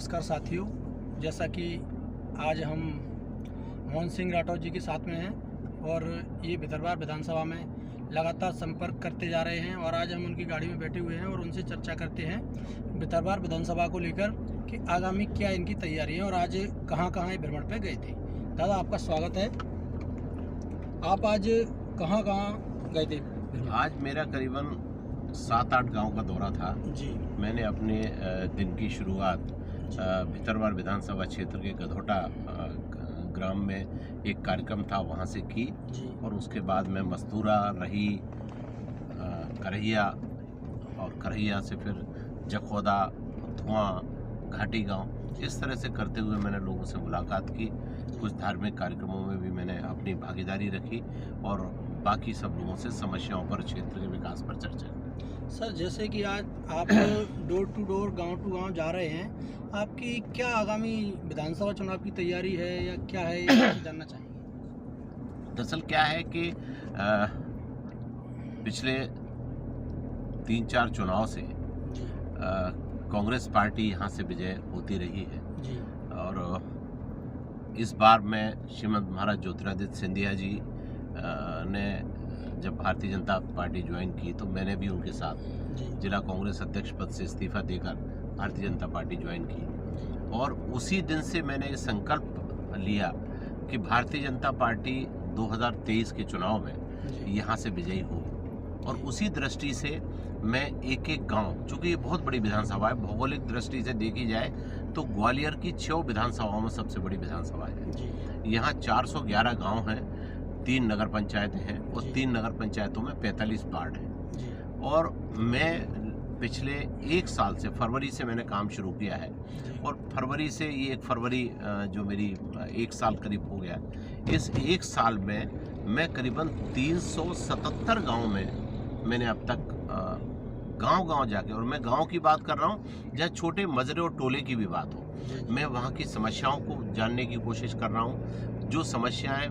नमस्कार साथियों, जैसा कि आज हम मोहन सिंह राठौर जी के साथ में हैं और ये भितरवार विधानसभा में लगातार संपर्क करते जा रहे हैं और आज हम उनकी गाड़ी में बैठे हुए हैं और उनसे चर्चा करते हैं भितरवार विधानसभा को लेकर कि आगामी क्या इनकी तैयारी है और आज कहाँ कहाँ भ्रमण पे गए थे। दादा, आपका स्वागत है। आप आज कहाँ कहाँ गए थे? आज मेरा करीबन 7-8 गांव का दौरा था जी। मैंने अपने दिन की शुरुआत भितरवार विधानसभा क्षेत्र के गधोटा ग्राम में एक कार्यक्रम था वहां से की जी। और उसके बाद मैं मस्तूरा, रही, करहिया और करहिया से फिर जखौदा, धुआं, घाटी गांव, इस तरह से करते हुए मैंने लोगों से मुलाकात की। कुछ धार्मिक कार्यक्रमों में भी मैंने अपनी भागीदारी रखी और बाकी सब लोगों से समस्याओं पर, क्षेत्र के विकास पर चर्चा की। सर, जैसे कि आज आप डोर टू डोर, गांव टू गांव जा रहे हैं, आपकी क्या आगामी विधानसभा चुनाव की तैयारी है या क्या है, ये जानना चाहेंगे। दरअसल क्या है कि पिछले 3-4 चुनाव से कांग्रेस पार्टी यहाँ से विजय होती रही है जी। और इस बार मैं श्रीमद महाराज ज्योतिरादित्य सिंधिया जी ने जब भारतीय जनता पार्टी ज्वाइन की तो मैंने भी उनके साथ जिला कांग्रेस अध्यक्ष पद से इस्तीफा देकर भारतीय जनता पार्टी ज्वाइन की और उसी दिन से मैंने ये संकल्प लिया कि भारतीय जनता पार्टी 2023 के चुनाव में यहाँ से विजयी हो और उसी दृष्टि से मैं एक एक गांव, चूँकि ये बहुत बड़ी विधानसभा है, भौगोलिक दृष्टि से देखी जाए तो ग्वालियर की 6 विधानसभाओं में सबसे बड़ी विधानसभा है। यहाँ 411 गांव हैं, 3 नगर पंचायतें हैं और 3 नगर पंचायतों में 45 वार्ड हैं और मैं पिछले 1 साल से, फरवरी से मैंने काम शुरू किया है और फरवरी से ये 1 फरवरी जो मेरी 1 साल करीब हो गया, इस 1 साल में मैं करीबन 377 गाँव में मैंने अब तक गांव-गांव जाके, और मैं गांव की बात कर रहा हूं जहां छोटे मजरे और टोले की भी बात हो, मैं वहां की समस्याओं को जानने की कोशिश कर रहा हूं। जो समस्याएं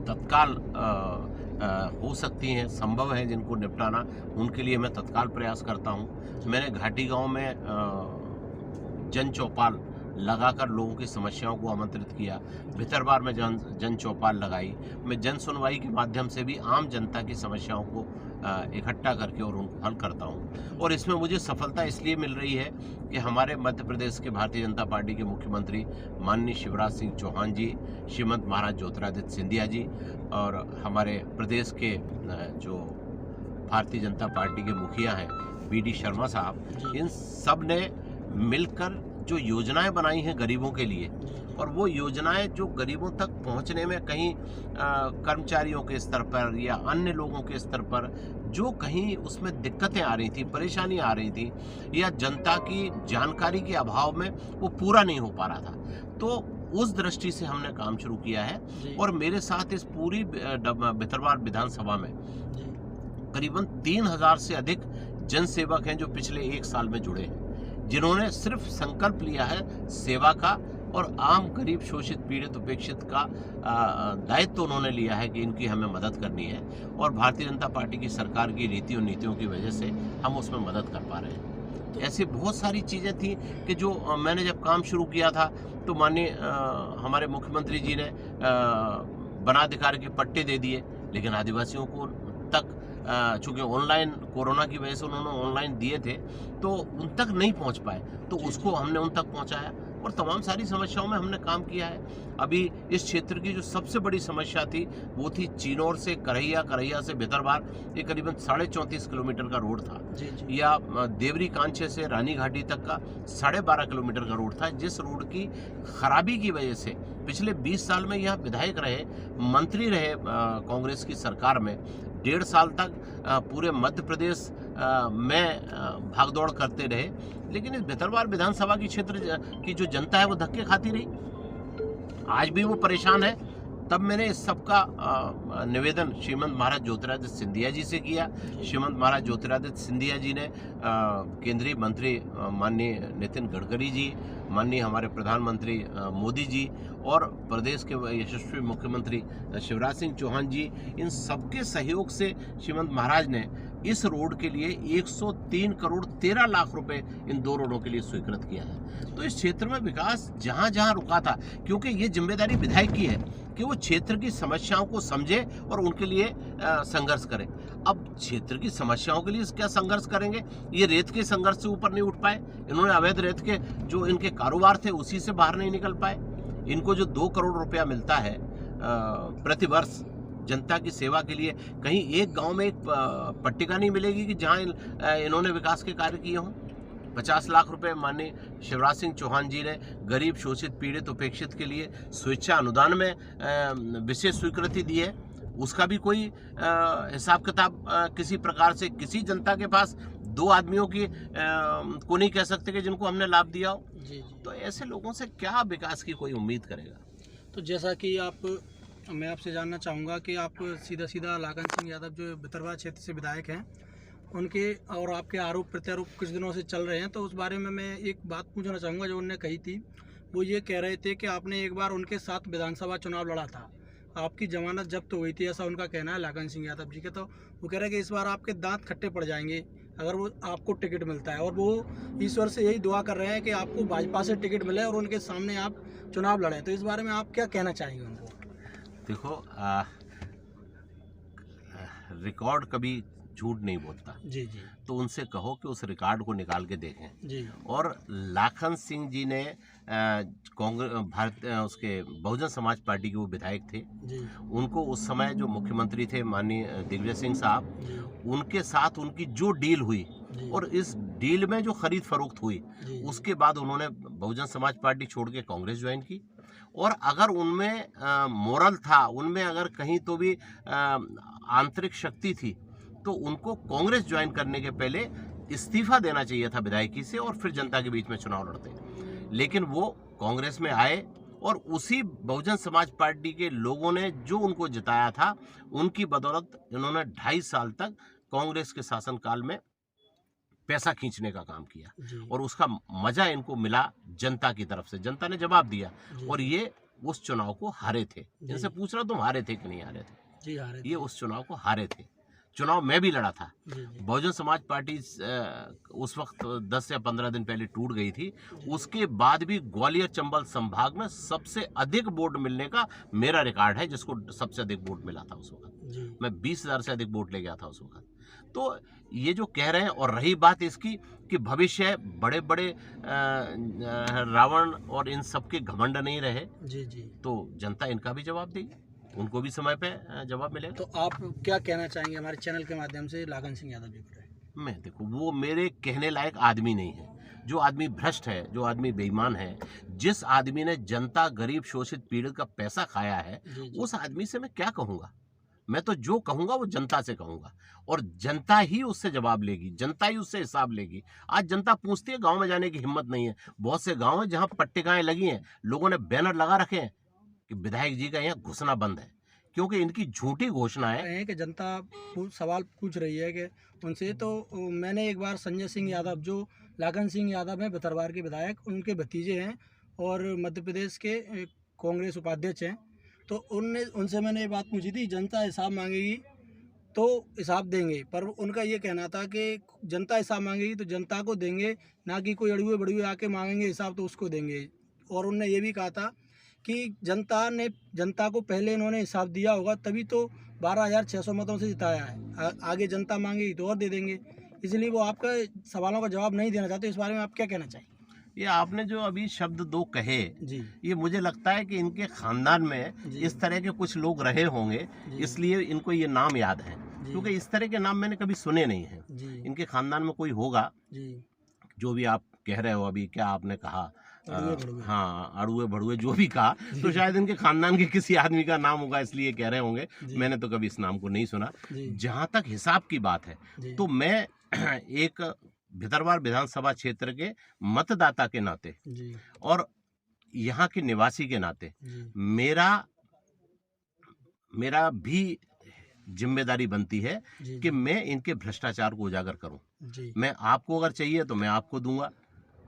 तत्काल हो सकती हैं, संभव है जिनको निपटाना, उनके लिए मैं तत्काल प्रयास करता हूं। मैंने घाटी गांव में जन चौपाल लगाकर लोगों की समस्याओं को आमंत्रित किया। भितरवार में जन चौपाल लगाई। मैं जन सुनवाई के माध्यम से भी आम जनता की समस्याओं को इकट्ठा करके और उनको हल करता हूं और इसमें मुझे सफलता इसलिए मिल रही है कि हमारे मध्य प्रदेश के भारतीय जनता पार्टी के मुख्यमंत्री माननीय शिवराज सिंह चौहान जी, श्रीमद महाराज ज्योतिरादित्य सिंधिया जी और हमारे प्रदेश के जो भारतीय जनता पार्टी के मुखिया हैं BD शर्मा साहब, इन सब ने मिलकर जो योजनाएं बनाई हैं गरीबों के लिए, और वो योजनाएं जो गरीबों तक पहुंचने में कहीं कर्मचारियों के स्तर पर या अन्य लोगों के स्तर पर जो कहीं उसमें दिक्कतें आ रही थी, परेशानी आ रही थी या जनता की जानकारी के अभाव में वो पूरा नहीं हो पा रहा था, तो उस दृष्टि से हमने काम शुरू किया है और मेरे साथ इस पूरी भितरवार विधानसभा में करीबन 3000 से अधिक जनसेवक हैं जो पिछले 1 साल में जुड़े हैं, जिन्होंने सिर्फ संकल्प लिया है सेवा का और आम गरीब शोषित पीड़ित उपेक्षित का दायित्व उन्होंने लिया है कि इनकी हमें मदद करनी है और भारतीय जनता पार्टी की सरकार की रीति और नीतियों की वजह से हम उसमें मदद कर पा रहे हैं। ऐसी बहुत सारी चीज़ें थी कि जो मैंने जब काम शुरू किया था तो माननीय हमारे मुख्यमंत्री जी ने वनाधिकार के पट्टे दे दिए, लेकिन आदिवासियों को तक चूँकि ऑनलाइन, कोरोना की वजह से उन्होंने ऑनलाइन दिए थे तो उन तक नहीं पहुंच पाए, तो उसको हमने उन तक पहुंचाया और तमाम सारी समस्याओं में हमने काम किया है। अभी इस क्षेत्र की जो सबसे बड़ी समस्या थी वो थी चिनौर से करहिया, करहिया से भितरवार, ये करीबन 34.5 किलोमीटर का रोड था या देवरी कांचे से रानी घाटी तक का 12.5 किलोमीटर का रोड था, जिस रोड की खराबी की वजह से पिछले 20 साल में यहाँ विधायक रहे, मंत्री रहे कांग्रेस की सरकार में, 1.5 साल तक पूरे मध्य प्रदेश में भागदौड़ करते रहे, लेकिन इस भितरवार विधानसभा की क्षेत्र की जो जनता है वो धक्के खाती रही, आज भी वो परेशान है। तब मैंने इस सब का निवेदन श्रीमद महाराज ज्योतिरादित्य सिंधिया जी से किया। श्रीमद महाराज ज्योतिरादित्य सिंधिया जी ने केंद्रीय मंत्री माननीय नितिन गडकरी जी, माननीय हमारे प्रधानमंत्री मोदी जी और प्रदेश के यशस्वी मुख्यमंत्री शिवराज सिंह चौहान जी, इन सबके सहयोग से श्रीमद महाराज ने इस रोड के लिए 103 करोड़ 13 लाख रुपए इन 2 रोडों के लिए स्वीकृत किया है। तो इस क्षेत्र में विकास जहां जहां रुका था, क्योंकि ये जिम्मेदारी विधायक की है कि वो क्षेत्र की समस्याओं को समझे और उनके लिए संघर्ष करे। अब क्षेत्र की समस्याओं के लिए क्या संघर्ष करेंगे? ये रेत के संघर्ष से ऊपर नहीं उठ पाए, इन्होंने अवैध रेत के जो इनके कारोबार थे उसी से बाहर नहीं निकल पाए। इनको जो 2 करोड़ रुपया मिलता है प्रति वर्ष जनता की सेवा के लिए, कहीं एक गांव में एक पट्टिका नहीं मिलेगी कि जहां इन्होंने विकास के कार्य किए हों। 50 लाख रुपए माननीय शिवराज सिंह चौहान जी ने गरीब, शोषित, पीड़ित, उपेक्षित के लिए स्वेच्छा अनुदान में विशेष स्वीकृति दी है। उसका भी कोई हिसाब किताब किसी प्रकार से किसी जनता के पास 2 आदमियों की को नहीं कह सकते कि जिनको हमने लाभ दिया हो। जी। तो ऐसे लोगों से क्या विकास की कोई उम्मीद करेगा? तो जैसा कि मैं आपसे जानना चाहूँगा कि आप सीधा लाखन सिंह यादव जो भितरवाड़ा क्षेत्र से विधायक हैं, उनके और आपके आरोप प्रत्यारोप कुछ दिनों से चल रहे हैं, तो उस बारे में मैं एक बात पूछना चाहूँगा जो उन्होंने कही थी। वो ये कह रहे थे कि आपने एक बार उनके साथ विधानसभा चुनाव लड़ा था, आपकी जमानत जब्त हुई थी, ऐसा उनका कहना है लाखन सिंह यादव जी के। तो वो कह रहे हैं कि इस बार आपके दांत खट्टे पड़ जाएंगे अगर वो आपको टिकट मिलता है, और वो ईश्वर से यही दुआ कर रहे हैं कि आपको भाजपा से टिकट मिले और उनके सामने आप चुनाव लड़ें। तो इस बारे में आप क्या कहना चाहेंगे उनको? देखो, रिकॉर्ड कभी झूठ नहीं बोलता। जी। तो उनसे कहो कि उस रिकॉर्ड को निकाल के देखें। जी। और लाखन सिंह जी ने कांग्रेस उसके बहुजन समाज पार्टी के वो विधायक थे। जी। उनको उस समय जो मुख्यमंत्री थे माननीय दिग्विजय सिंह साहब, उनके साथ उनकी जो डील हुई और इस डील में जो खरीद फरोख्त हुई, उसके बाद उन्होंने बहुजन समाज पार्टी छोड़ के कांग्रेस ज्वाइन की। और अगर उनमें मोरल था, उनमें अगर कहीं तो भी आंतरिक शक्ति थी, तो उनको कांग्रेस ज्वाइन करने के पहले इस्तीफा देना चाहिए था विधायकी से और फिर जनता के बीच में चुनाव लड़ते। लेकिन वो कांग्रेस में आए और उसी बहुजन समाज पार्टी के लोगों ने जो उनको जिताया था, उनकी बदौलत इन्होंने 2.5 साल तक कांग्रेस के शासनकाल में पैसा खींचने का काम किया और उसका मजा इनको मिला जनता की तरफ से। जनता ने जवाब दिया और ये उस चुनाव को हारे थे। इनसे पूछ रहा तुम हारे थे कि नहीं हारे थे? जी, हारे थे। ये उस चुनाव को हारे थे। चुनाव मैं भी लड़ा था। बहुजन समाज पार्टी उस वक्त 10 या 15 दिन पहले टूट गई थी। उसके बाद भी ग्वालियर चंबल संभाग में सबसे अधिक वोट मिलने का मेरा रिकॉर्ड है, जिसको सबसे अधिक वोट मिला था उस वक्त। मैं 20,000 से अधिक वोट ले गया था उस वक्त। तो ये जो कह रहे हैं, और रही बात इसकी कि भविष्य बड़े बड़े रावण और इन सब के घमंड नहीं रहे, तो जनता इनका भी जवाब देगी, उनको भी समय पे जवाब मिलेगा। तो आप क्या कहना चाहेंगे हमारे चैनल के माध्यम से लाखन सिंह यादव जी को? मैं देखो, वो मेरे कहने लायक आदमी नहीं है। जो आदमी भ्रष्ट है, जो आदमी बेईमान है, जिस आदमी ने जनता, गरीब, शोषित, पीड़ित का पैसा खाया है, उस आदमी से मैं क्या कहूँगा? मैं तो जो कहूँगा वो जनता से कहूँगा और जनता ही उससे जवाब लेगी, जनता ही उससे हिसाब लेगी। आज जनता पूछती है, गाँव में जाने की हिम्मत नहीं है। बहुत से गाँव हैं जहाँ पट्टिकाएं लगी हैं, लोगों ने बैनर लगा रखे हैं कि विधायक जी का यहाँ घुसना बंद है, क्योंकि इनकी झूठी घोषणाएं है कि जनता सवाल पूछ रही है कि उनसे। तो मैंने एक बार संजय सिंह यादव, जो लाखन सिंह यादव हैं भितरवाड़ा के विधायक, उनके भतीजे हैं और मध्य प्रदेश के कांग्रेस उपाध्यक्ष हैं, तो उनसे मैंने ये बात पूछी थी, जनता हिसाब मांगेगी तो हिसाब देंगे। पर उनका ये कहना था कि जनता हिसाब मांगेगी तो जनता को देंगे, ना कि कोई अड़ुए बड़ुए आके मांगेंगे हिसाब तो उसको देंगे। और उनने ये भी कहा था कि जनता को पहले इन्होंने हिसाब दिया होगा, तभी तो 12,600 मतों से जिताया है। आगे जनता मांगेगी तो और दे देंगे। इसलिए वो आपका सवालों का जवाब नहीं देना चाहते। इस बारे में आप क्या कहना चाहिए? ये आपने जो अभी शब्द 2 कहे, ये मुझे लगता है कि इनके खानदान में इस तरह के कुछ लोग रहे होंगे, इसलिए इनको ये नाम याद है, क्योंकि इस तरह के नाम मैंने कभी सुने नहीं हैं। इनके खानदान में कोई होगा, जो भी आप कह रहे हो अभी, क्या आपने कहा, हाँ, अड़ुए भड़ुए जो भी कहा, तो शायद इनके खानदान के किसी आदमी का नाम होगा, इसलिए कह रहे होंगे। मैंने तो कभी इस नाम को नहीं सुना। जहाँ तक हिसाब की बात है, तो मैं एक भितरवाड़ा विधानसभा क्षेत्र के मतदाता के नाते और यहाँ के निवासी के नाते मेरा भी जिम्मेदारी बनती है कि मैं इनके भ्रष्टाचार को उजागर करूं। मैं आपको अगर चाहिए तो मैं आपको दूंगा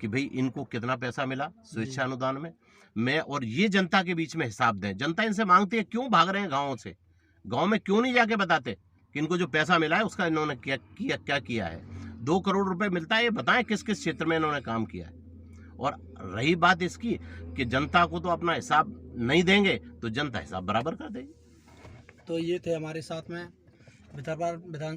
कि भाई इनको कितना पैसा मिला स्वेच्छा अनुदान में, मैं और ये जनता के बीच में हिसाब दें। जनता इनसे मांगती है, क्यों भाग रहे हैं गाँव से? गाँव में क्यों नहीं जाके बताते कि इनको जो पैसा मिला है उसका इन्होंने क्या किया है। 2 करोड़ रुपए मिलता है, ये बताएं किस किस क्षेत्र में इन्होंने काम किया है। और रही बात इसकी कि जनता को तो अपना हिसाब नहीं देंगे तो जनता हिसाब बराबर कर देगी। तो ये थे हमारे साथ में भितरवार विधान